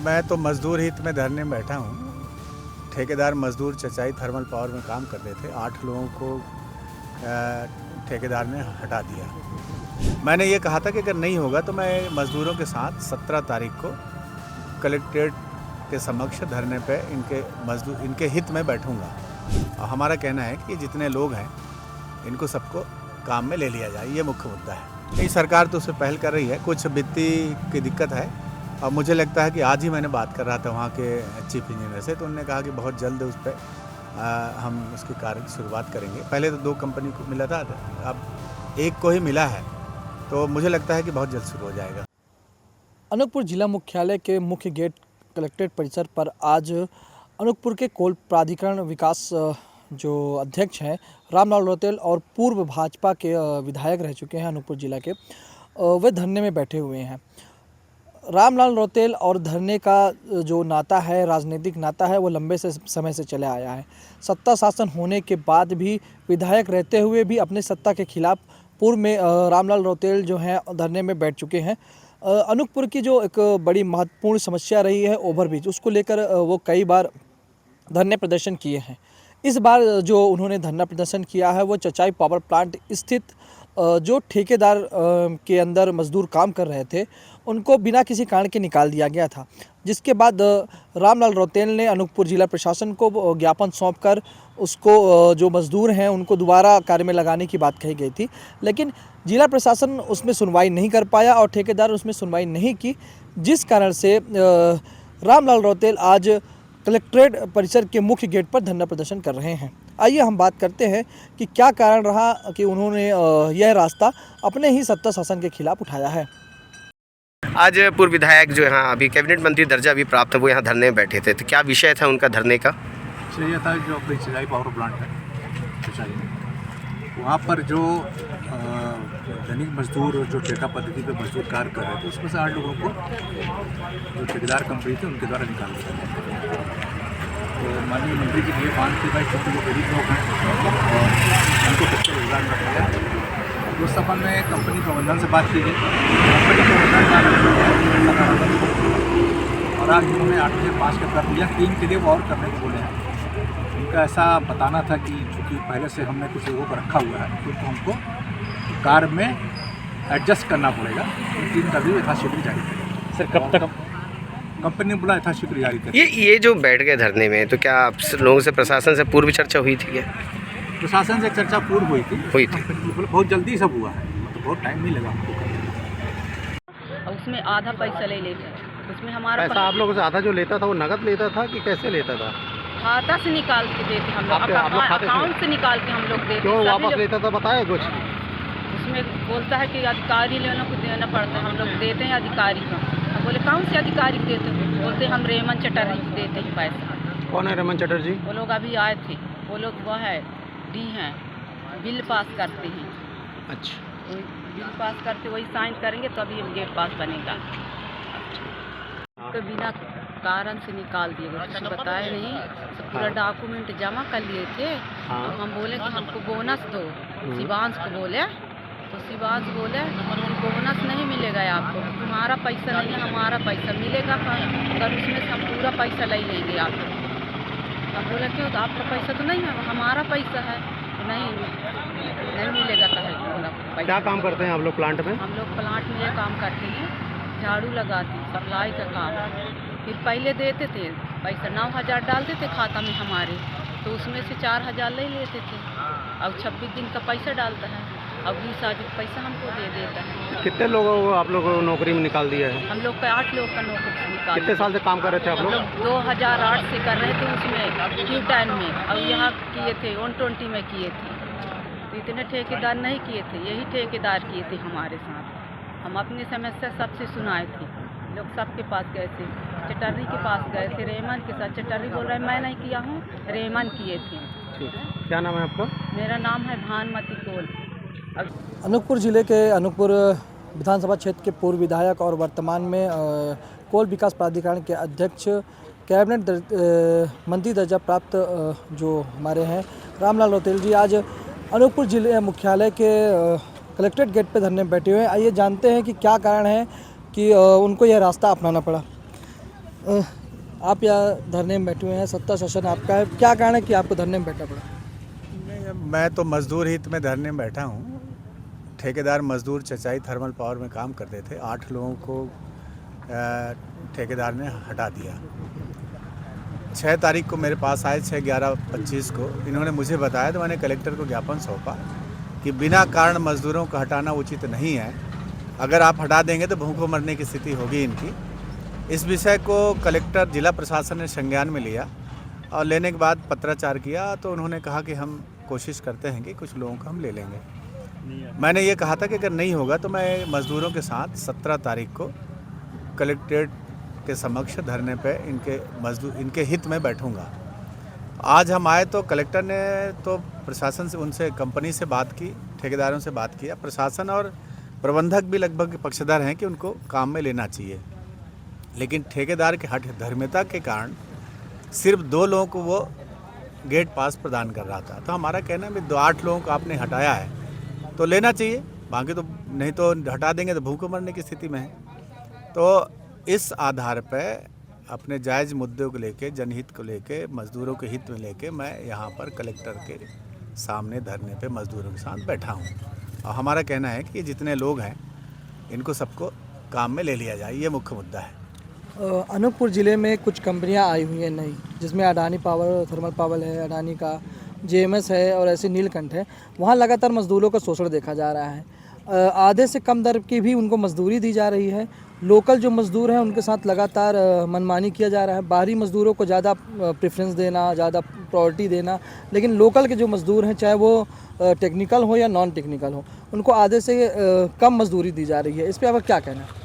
मैं तो मजदूर हित में धरने में बैठा हूँ। ठेकेदार मजदूर चचाई थर्मल पावर में काम करते थे। 8 लोगों को ठेकेदार ने हटा दिया। मैंने ये कहा था कि अगर नहीं होगा तो मैं मजदूरों के साथ 17 तारीख को कलेक्ट्रेट के समक्ष धरने पे इनके हित में बैठूंगा। और हमारा कहना है कि जितने लोग हैं इनको सबको काम में ले लिया जाए, ये मुख्य मुद्दा है। ये सरकार तो उससे पहल कर रही है, कुछ वित्तीय की दिक्कत है और मुझे लगता है कि आज ही मैंने बात कर रहा था वहाँ के चीफ इंजीनियर से, तो उन्होंने कहा कि बहुत जल्द उस पर हम उसकी कार्य की शुरुआत करेंगे। पहले तो 2 कंपनी को मिला था, अब 1 को ही मिला है, तो मुझे लगता है कि बहुत जल्द शुरू हो जाएगा। अनूपपुर जिला मुख्यालय के मुख्य गेट कलेक्ट्रेट परिसर पर आज अनूपपुर के कोल प्राधिकरण विकास जो अध्यक्ष हैं रामलाल रौतेल और पूर्व भाजपा के विधायक रह चुके हैं अनूपपुर जिला के, वे धरने में बैठे हुए हैं। रामलाल रौतेल और धरने का जो नाता है, राजनीतिक नाता है, वो लंबे से समय से चला आया है। सत्ता शासन होने के बाद भी विधायक रहते हुए भी अपने सत्ता के खिलाफ पूर्व में रामलाल रौतेल जो हैं धरने में बैठ चुके हैं। अनूपपुर की जो एक बड़ी महत्वपूर्ण समस्या रही है ओवरब्रिज, उसको लेकर वो कई बार धरने प्रदर्शन किए हैं। इस बार जो उन्होंने धरना प्रदर्शन किया है वो चचाई पावर प्लांट स्थित जो ठेकेदार के अंदर मजदूर काम कर रहे थे उनको बिना किसी कारण के निकाल दिया गया था, जिसके बाद रामलाल रौतेल ने अनूपपुर जिला प्रशासन को ज्ञापन सौंपकर उसको जो मजदूर हैं उनको दोबारा कार्य में लगाने की बात कही गई थी, लेकिन जिला प्रशासन उसमें सुनवाई नहीं कर पाया और ठेकेदार उसमें सुनवाई नहीं की, जिस कारण से रामलाल रौतेल आज कलेक्ट्रेट परिसर के मुख्य गेट पर धरना प्रदर्शन कर रहे हैं। आइए हम बात करते हैं कि क्या कारण रहा कि उन्होंने यह रास्ता अपने ही सत्ता शासन के खिलाफ उठाया है। आज पूर्व विधायक जो यहाँ अभी कैबिनेट मंत्री दर्जा भी प्राप्त है, वो यहाँ धरने में बैठे थे, तो क्या विषय था उनका धरने का? ये था जो अपनी चचाई पावर प्लांट है चचाई में, वहाँ पर जो दैनिक मजदूर जो ठेका पद्धति पे मजदूर कार्य कर रहे थे उसमें से 8 लोगों को जो ठेकेदार कंपनी थी उनके द्वारा निकाल दिया। तो माननीय मंत्री जी ये मांग की भाई क्योंकि वो गरीब लोग हैं और उनको कच्चे रोजगार मिल रहा है, उस संबंध में कंपनी प्रबंधन से बात की गई। कंपनी प्रबंधन और आज उन्होंने 8 बजे 5 का कर दिया, 3 के लिए वो और करने को बोले हैं। उनका ऐसा बताना था कि चूँकि पहले से हमने कुछ लोगों को रखा हुआ है तो हमको कार में एडजस्ट करना पड़ेगा, तो 3 का भी यथाशीघ्र जारी करेगा। सर कब तक कंपनी ने बोला यथाशीघ्र जारी करेगा। ये जो बैठ गए धरने में, तो क्या आप लोगों से प्रशासन से पूर्व चर्चा हुई थी क्या? प्रशासन से चर्चा पूर्व हुई थी बहुत जल्दी सब हुआ है, मतलब बहुत टाइम नहीं लगा हमको करने। उसमें आधा पैसा ले लेते हैं, उसमें हमारा पैसा आप लोगों से आधा जो लेता था वो नगद लेता था कि कैसे लेता था? खाता से निकाल के देते हम लोग, अकाउंट से निकाल के हम लोग देते। क्यों वापस लेता था बताया कुछ? उसमें बोलता है कि अधिकारी लेना को देना पड़ता है, हम लोग देते हैं अधिकारी को। हम बोले कौन से अधिकारी को देते हो? बोलते हम रेमन चटर्जी को देते हैं पैसा। कौन है रेमन चटर्जी? वो लोग अभी आए थे, वो लोग वो है डी हैं, बिल पास करते हैं। अच्छा, बिल पास करते वही साइन करेंगे तो अभी गेट पास बनेगा। तो बिना कारण से निकाल दिए, कुछ बताए नहीं, तो पूरा डॉक्यूमेंट जमा कर लिए थे। अब हम बोले कि हमको बोनस दो, शिवांश को बोले, तो शिवांश बोले बोनस नहीं मिलेगा आपको, तुम्हारा पैसा नहीं है, हमारा पैसा मिलेगा, अगर उसमें से हम पूरा पैसा ले लेंगे आपको। हम बोले क्यों, तो आपका पैसा तो नहीं है, हमारा पैसा है, नहीं मिलेगा। तो क्या काम करते हैं आप लोग प्लांट में? हम लोग प्लांट में ये काम करते हैं, झाड़ू लगाते, सप्लाई का काम। फिर पहले देते थे पैसा, 9,000 डालते थे खाता में हमारे, तो उसमें से 4,000 ले लेते थे। अब 26 दिन का पैसा डालता है, अब 20,000 पैसा हमको दे देता है। कितने लोगों को आप लोग नौकरी में निकाल दिया है? हम लोग का 8 लोग का नौकरी निकाल। कितने साल से काम कर रहे थे आप लोग? 2008 से कर रहे थे उसमें क्यू टाइम में, अब यहाँ किए थे 120 में किए थे। तो इतने ठेकेदार नहीं किए थे, यही ठेकेदार किए थे हमारे साथ। हम अपनी समस्या सबसे सुनाए थे, लोग सबके पास गए थे, चटर्जी के पास गए थे, रेमन के साथ। चटर्जी बोल रहे हैं मैं नहीं किया हूँ, रेमन किए थे। क्या नाम है आपका? मेरा नाम है भानुमति कोल। अनूपपुर जिले के अनूपपुर विधानसभा क्षेत्र के पूर्व विधायक और वर्तमान में कोल विकास प्राधिकरण के अध्यक्ष, कैबिनेट मंत्री दर्जा प्राप्त जो हमारे हैं रामलाल रौतेल जी आज अनूपपुर जिले मुख्यालय के कलेक्ट्रेट गेट पे धरने में बैठे हुए हैं। आइए जानते हैं कि क्या कारण है कि उनको यह रास्ता अपनाना पड़ा। अ, आप यहाँ धरने में बैठे हुए हैं, सत्ता शासन आपका है, क्या कारण है कि आपको धरने में बैठना पड़ा? मैं तो मजदूर हित में धरने में बैठा हूँ। ठेकेदार मजदूर चचाई थर्मल पावर में काम करते थे, 8 लोगों को ठेकेदार ने हटा दिया। 6 तारीख को मेरे पास आए, 6/11/25 को इन्होंने मुझे बताया, तो मैंने कलेक्टर को ज्ञापन सौंपा कि बिना कारण मजदूरों को हटाना उचित नहीं है। अगर आप हटा देंगे तो भूखों मरने की स्थिति होगी इनकी। इस विषय को कलेक्टर जिला प्रशासन ने संज्ञान में लिया और लेने के बाद पत्राचार किया, तो उन्होंने कहा कि हम कोशिश करते हैं कि कुछ लोगों को हम ले लेंगे। मैंने ये कहा था कि अगर नहीं होगा तो मैं मजदूरों के साथ 17 तारीख को कलेक्ट्रेट के समक्ष धरने पे इनके हित में बैठूंगा। आज हम आए तो कलेक्टर ने तो प्रशासन से, उनसे कंपनी से बात की, ठेकेदारों से बात किया। प्रशासन और प्रबंधक भी लगभग पक्षधर हैं कि उनको काम में लेना चाहिए, लेकिन ठेकेदार के हठ धर्मिता के कारण सिर्फ 2 लोगों को वो गेट पास प्रदान कर रहा था। तो हमारा कहना है कि 8 लोगों को आपने हटाया है तो लेना चाहिए, बाकी तो नहीं तो हटा देंगे तो भूखे मरने की स्थिति में है। तो इस आधार पर अपने जायज़ मुद्दों को लेके, जनहित को लेके, मजदूरों के हित में लेके मैं यहाँ पर कलेक्टर के सामने धरने पे मजदूरों के साथ बैठा हूँ। और हमारा कहना है कि जितने लोग हैं इनको सबको काम में ले लिया जाए, ये मुख्य मुद्दा है। अनूपपुर ज़िले में कुछ कंपनियां आई हुई हैं नई, जिसमें अडानी पावर, थर्मल पावर है, अडानी का जेएमएस है और ऐसे नीलकंठ है। वहाँ लगातार मजदूरों का शोषण देखा जा रहा है। आधे से कम दर की भी उनको मजदूरी दी जा रही है। लोकल जो मजदूर हैं उनके साथ लगातार मनमानी किया जा रहा है। बाहरी मजदूरों को ज़्यादा प्रेफरेंस देना, ज़्यादा प्रायोरिटी देना, लेकिन लोकल के जो मजदूर हैं, चाहे वो टेक्निकल हो या नॉन टेक्निकल हो, उनको आधे से कम मजदूरी दी जा रही है। इस पर आपका क्या कहना है?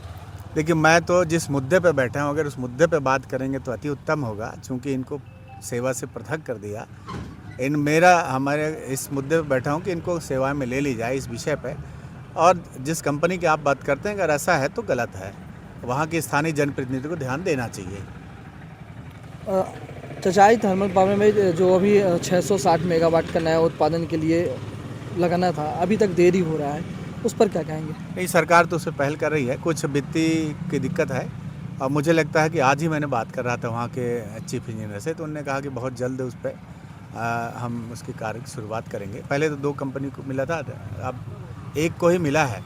देखिए, मैं तो जिस मुद्दे पे बैठा हूँ, अगर उस मुद्दे पे बात करेंगे तो अति उत्तम होगा, क्योंकि इनको सेवा से पृथक कर दिया। हमारे इस मुद्दे पे बैठा हूँ कि इनको सेवा में ले ली जाए इस विषय पे। और जिस कंपनी की आप बात करते हैं, अगर ऐसा है तो गलत है, वहाँ के स्थानीय जनप्रतिनिधि को ध्यान देना चाहिए। चचाई थर्मल पावर में जो अभी 660 मेगावाट का नया उत्पादन के लिए लगाना था, अभी तक देरी हो रहा है, उस पर क्या कहेंगे? नहीं, सरकार तो उससे पहल कर रही है, कुछ वित्तीय की दिक्कत है। और मुझे लगता है कि आज ही मैंने बात कर रहा था वहाँ के चीफ इंजीनियर से, तो उन्होंने कहा कि बहुत जल्द उस पर हम उसकी कार्य की शुरुआत करेंगे। पहले तो 2 कंपनी को मिला था, अब 1 को ही मिला है,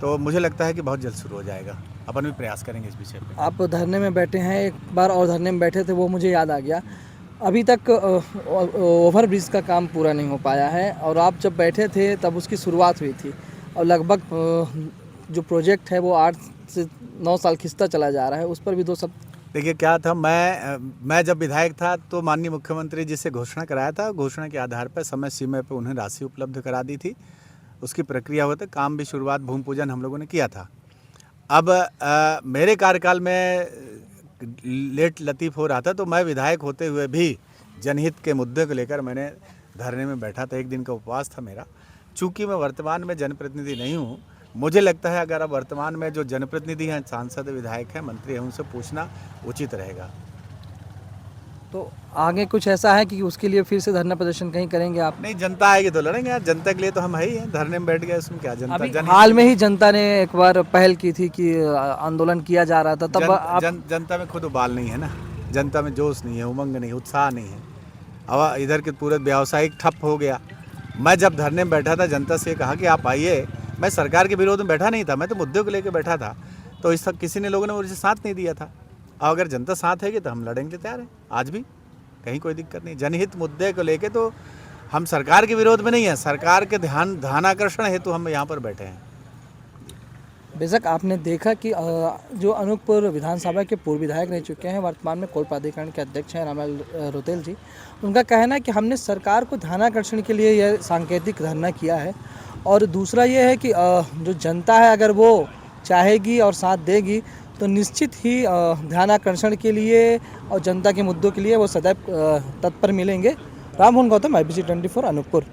तो मुझे लगता है कि बहुत जल्द शुरू हो जाएगा। अपन भी प्रयास करेंगे इस विषय पे। आप धरने में बैठे हैं, एक बार और धरने में बैठे थे, वो मुझे याद आ गया। अभी तक ओवर ब्रिज का काम पूरा नहीं हो पाया है, और आप जब बैठे थे तब उसकी शुरुआत हुई थी, और लगभग जो प्रोजेक्ट है वो 8 से 9 साल खिंचता चला जा रहा है। उस पर भी 2 शब्द। देखिए, क्या था, मैं जब विधायक था तो माननीय मुख्यमंत्री जी से घोषणा कराया था। घोषणा के आधार पर समय सीमा पर उन्हें राशि उपलब्ध करा दी थी, उसकी प्रक्रिया हुई थी, काम भी शुरुआत, भूमि पूजन हम लोगों ने किया था। अब मेरे कार्यकाल में लेट लतीफ़ हो रहा था, तो मैं विधायक होते हुए भी जनहित के मुद्दे को लेकर मैंने धरने में बैठा था। 1 दिन का उपवास था मेरा। चूँकि मैं वर्तमान में जनप्रतिनिधि नहीं हूँ, मुझे लगता है अगर अब वर्तमान में जो जनप्रतिनिधि हैं, सांसद, विधायक हैं, मंत्री हैं, उनसे पूछना उचित रहेगा। तो आगे कुछ ऐसा है कि उसके लिए फिर से धरना प्रदर्शन कहीं करेंगे आप? नहीं, जनता आएगी तो लड़ेंगे यार, जनता के लिए तो हम है ही हैं। धरने में बैठ गए, उसमें क्या जनता। हाल में ही जनता ने एक बार पहल की थी कि आंदोलन किया जा रहा था, तब जनता में खुद उबाल नहीं है ना, जनता में जोश नहीं है, उमंग नहीं, उत्साह नहीं है। अब इधर के पूरे व्यावसायिक ठप हो गया। मैं जब धरने में बैठा था, जनता से कहा कि आप आइए, मैं सरकार के विरोध में बैठा नहीं था, मैं तो मुद्दे को लेकर बैठा था। तो इस किसी ने लोगों ने मुझे साथ नहीं दिया था। और अगर जनता साथ है तो हम लड़ेंगे, तैयार हैं आज भी, कहीं कोई दिक्कत नहीं। जनहित मुद्दे को लेके तो हम सरकार के विरोध में नहीं है, सरकार के ध्यानाकर्षण हेतु हम यहाँ पर बैठे हैं। बेशक आपने देखा कि जो अनूपपुर विधानसभा के पूर्व विधायक रह चुके हैं, वर्तमान में कोल प्राधिकरण के अध्यक्ष हैं रामलाल रोतेल जी, उनका कहना है कि हमने सरकार को ध्यानाकर्षण के लिए यह सांकेतिक धरना किया है। और दूसरा ये है कि जो जनता है, अगर वो चाहेगी और साथ देगी तो निश्चित ही ध्यानाकर्षण के लिए और जनता के मुद्दों के लिए वो सदैव तत्पर मिलेंगे। राममोहन गौतम, IBC 24 अनूपपुर।